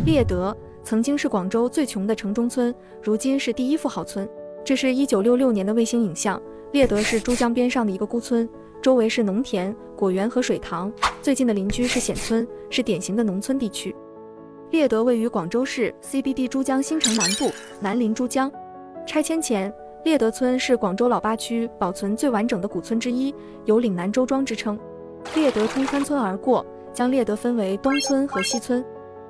猎德曾经是广州最穷的城中村，如今是第一富豪村。这是1966年的卫星影像。猎德是珠江边上的一个孤村，周围是农田、果园和水塘，最近的邻居是冼村，是典型的农村地区。猎德位于广州市 CBD 珠江新城南部，南临珠江。拆迁前，猎德村是广州老八区保存最完整的古村之一，有岭南周庄之称。猎德冲穿村而过，将猎德分为东村和西村。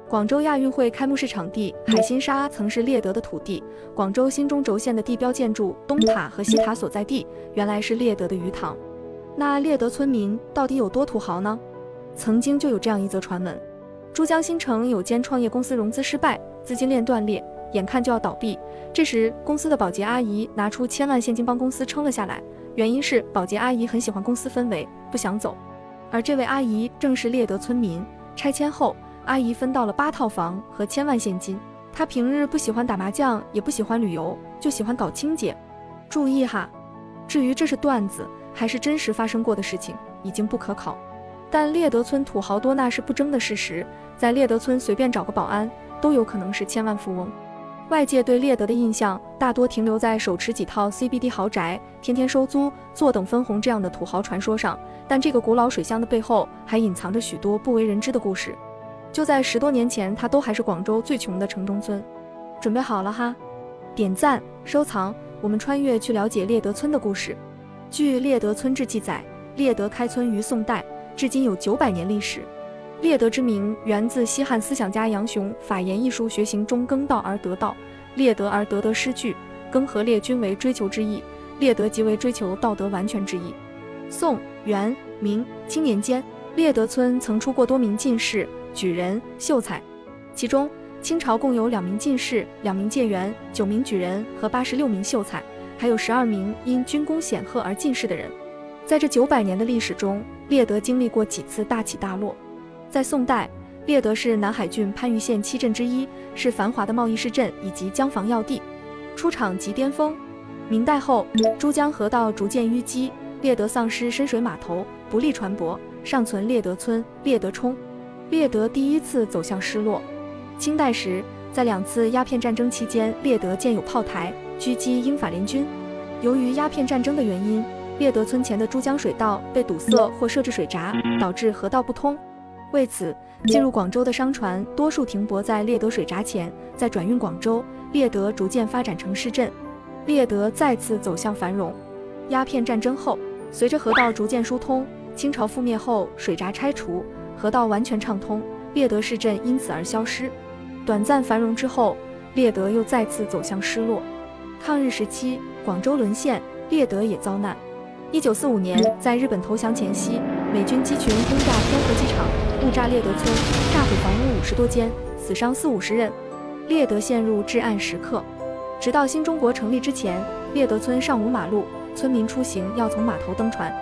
广州亚运会开幕式场地海心沙曾是猎德的土地，广州新中轴线的地标建筑东塔和西塔所在地原来是猎德的鱼塘。那猎德村民到底有多土豪呢？曾经就有这样一则传闻：珠江新城有间创业公司融资失败，资金链断裂，眼看就要倒闭。这时公司的保洁阿姨拿出1000万现金帮公司撑了下来，原因是保洁阿姨很喜欢公司氛围，不想走。而这位阿姨正是猎德村民。拆迁后，阿姨分到了8套房和1000万现金。她平日不喜欢打麻将，也不喜欢旅游，就喜欢搞清洁。注意哈，至于这是段子还是真实发生过的事情，已经不可考。但猎德村土豪多那是不争的事实，在猎德村随便找个保安都有可能是千万富翁。外界对猎德的印象大多停留在手持几套 CBD 豪宅、天天收租、坐等分红这样的土豪传说上，但这个古老水乡的背后还隐藏着许多不为人知的故事。就在10多年前，它都还是广州最穷的城中村。准备好了哈？点赞、收藏，我们穿越去了解猎德村的故事。据《猎德村志》记载，猎德开村于宋代，至今有900年历史。猎德之名源自西汉思想家杨雄法言艺术学行中耕道而得道，猎德而得失句，耕和猎均为追求之意，猎德即为追求道德完全之意。宋、元、明清年间，猎德村曾出过多名进士、举人、秀才，其中清朝共有2名进士、2名解元、9名举人和86名秀才，还有12名因军功显赫而进士的人。在这900年的历史中，猎德经历过几次大起大落。在宋代，猎德是南海郡番禺县7镇之一，是繁华的贸易市镇以及江防要地，出场即巅峰。明代后，珠江河道逐渐淤积，猎德丧失深水码头，不利船舶，尚存猎德村、猎德冲。猎德第一次走向失落。清代时，在2次鸦片战争期间，猎德建有炮台，狙击英法联军。由于鸦片战争的原因，猎德村前的珠江水道被堵塞或设置水闸，导致河道不通。为此，进入广州的商船多数停泊在猎德水闸前，再转运广州。猎德逐渐发展成市镇，猎德再次走向繁荣。鸦片战争后，随着河道逐渐疏通，清朝覆灭后，水闸拆除，河道完全畅通，猎德市镇因此而消失。短暂繁荣之后，猎德又再次走向失落。抗日时期，广州沦陷，猎德也遭难。1945年，在日本投降前夕，美军机群轰炸天河机场，误炸猎德村，炸毁房屋50多间，死伤40-50人，猎德陷入至暗时刻。直到新中国成立之前，猎德村尚无马路，村民出行要从码头登船。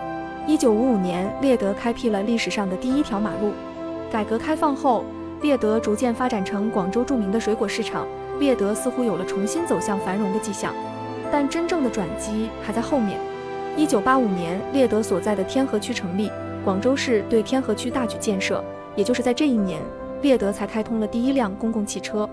1955年，猎德开辟了历史上的第1条马路。改革开放后，猎德逐渐发展成广州著名的水果市场，猎德似乎有了重新走向繁荣的迹象。但真正的转机还在后面。1985年，猎德所在的天河区成立，广州市对天河区大举建设，也就是在这一年，猎德才开通了第1辆公共汽车。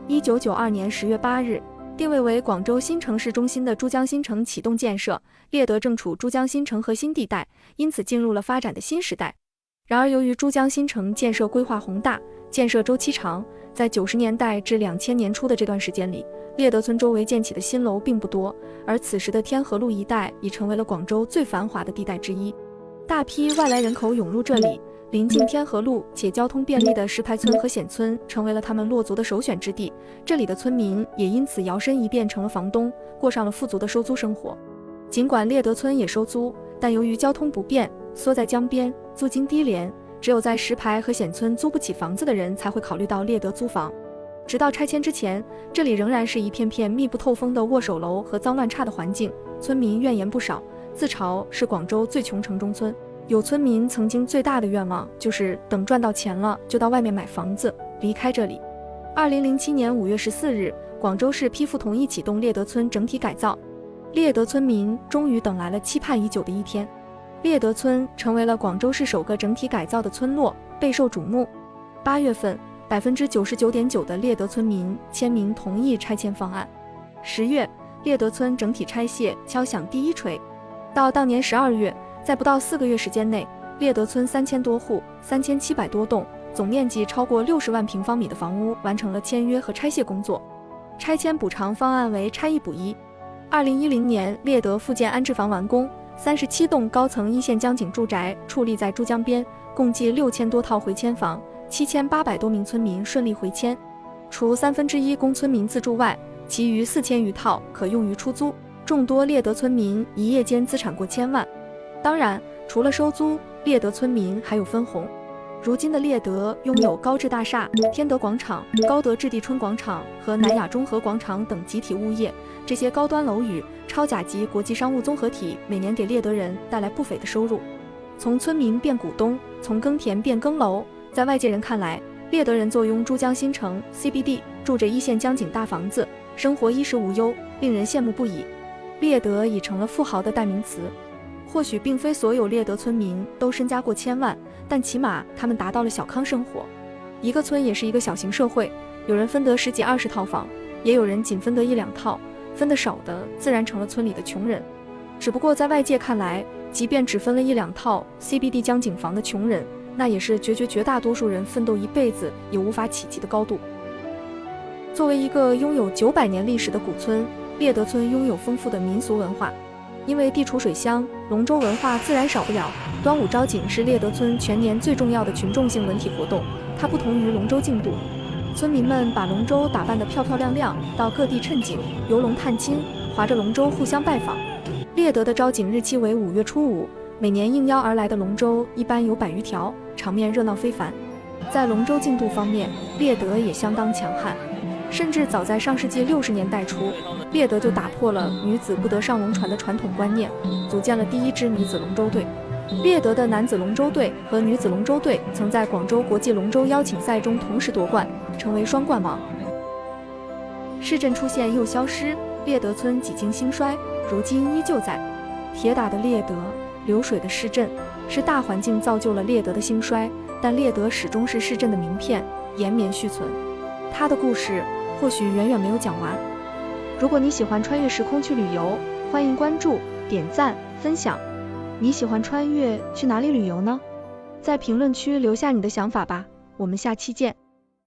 1992年10月8日，定位为广州新城市中心的珠江新城启动建设，猎德正处珠江新城核心地带，因此进入了发展的新时代。然而，由于珠江新城建设规划宏大，建设周期长，在90年代至2000年初的这段时间里，猎德村周围建起的新楼并不多，而此时的天河路一带已成为了广州最繁华的地带之一。大批外来人口涌入这里，临近天河路且交通便利的石牌村和冼村成为了他们落足的首选之地，这里的村民也因此摇身一变成了房东，过上了富足的收租生活。尽管猎德村也收租，但由于交通不便，缩在江边，租金低廉，只有在石牌和冼村租不起房子的人才会考虑到猎德租房。直到拆迁之前，这里仍然是一片片密不透风的握手楼和脏乱差的环境，村民怨言不少，自嘲是广州最穷城中村。有村民曾经最大的愿望就是等赚到钱了就到外面买房子，离开这里。2007年5月14日，广州市批复同意启动猎德村整体改造，猎德村民终于等来了期盼已久的一天。猎德村成为了广州市首个整体改造的村落，备受瞩目。8月份， 99.9%的猎德村民签名同意拆迁方案。10月，猎德村整体拆卸敲响第一锤。到当年12月，在不到4个月时间内，猎德村3000多户、3700多栋，总面积超过60万平方米的房屋完成了签约和拆卸工作。拆迁补偿方案为拆一补一。2010年，猎德复建安置房完工，37栋高层一线江景住宅矗立在珠江边，共计6000多套回迁房，7800多名村民顺利回迁。除1/3供村民自住外，其余4000余套可用于出租。众多猎德村民一夜间资产过千万。当然，除了收租，猎德村民还有分红。如今的猎德拥有高置大厦、天德广场、高德置地村广场和南亚中和广场等集体物业，这些高端楼宇、超甲级国际商务综合体每年给猎德人带来不菲的收入。从村民变股东，从耕田变更楼，在外界人看来，猎德人坐拥珠江新城 CBD， 住着一线江景大房子，生活衣食无忧，令人羡慕不已。猎德已成了富豪的代名词。或许并非所有猎德村民都身家过千万，但起码他们达到了小康生活。一个村也是一个小型社会，有人分得10几20套房，也有人仅分得1、2套，分得少的自然成了村里的穷人。只不过在外界看来，即便只分了1、2套 CBD 江景房的穷人，那也是绝大多数人奋斗一辈子也无法企及的高度。作为一个拥有900年历史的古村，猎德村拥有丰富的民俗文化。因为地处水乡，龙舟文化自然少不了。端午招景是猎德村全年最重要的群众性文体活动，它不同于龙舟竞渡。村民们把龙舟打扮得漂漂亮亮，到各地趁景游龙探亲，划着龙舟互相拜访。猎德的招景日期为5月初5，每年应邀而来的龙舟一般有100余条，场面热闹非凡。在龙舟竞渡方面，猎德也相当强悍。甚至早在上世纪60年代初，猎德就打破了女子不得上龙船的传统观念，组建了第一支女子龙舟队。猎德的男子龙舟队和女子龙舟队曾在广州国际龙舟邀请赛中同时夺冠，成为双冠王。市镇出现又消失，猎德村几经兴衰，如今依旧在。铁打的猎德，流水的市镇，是大环境造就了猎德的兴衰，但猎德始终是市镇的名片，延绵续存。他的故事或许远远没有讲完。如果你喜欢穿越时空去旅游，欢迎关注、点赞、分享。你喜欢穿越去哪里旅游呢？在评论区留下你的想法吧，我们下期见。